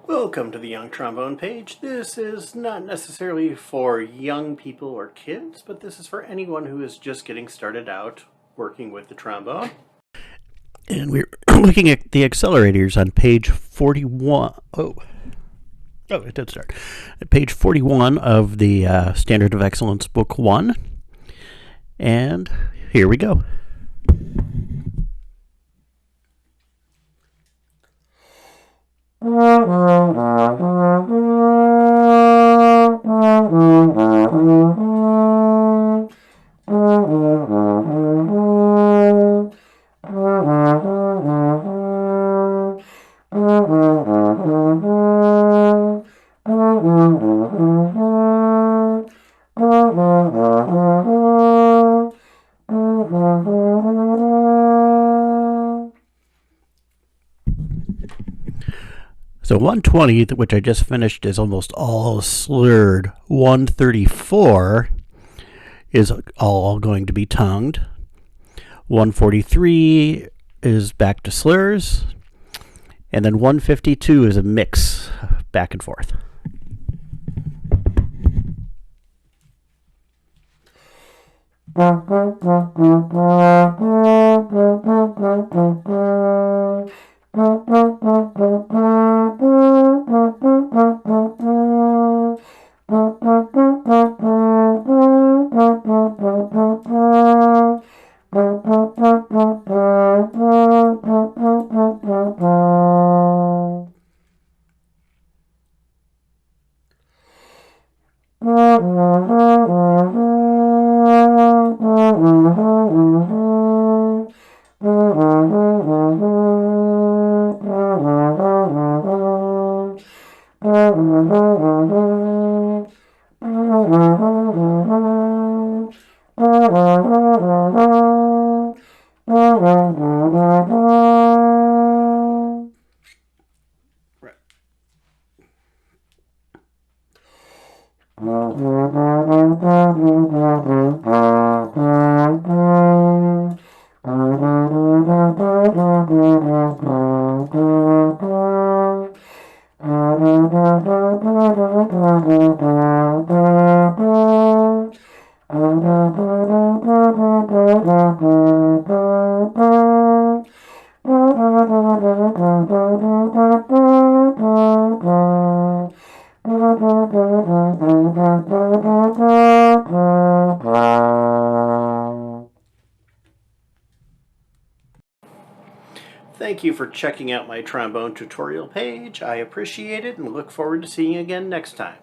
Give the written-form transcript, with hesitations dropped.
Welcome to the Young Trombone page. This is not necessarily for young people or kids, but this is for anyone who is just getting started out working with the trombone. And we're looking at the Excellerators on page 41. Oh, it did start. At page 41 of the Standard of Excellence, Book 1. And here we go. So 120, which I just finished, is almost all slurred. 134 is all going to be tongued. 143 is back to slurs. And then 152 is a mix back and forth. Thank you for checking out my trombone tutorial page. I appreciate it and look forward to seeing you again next time.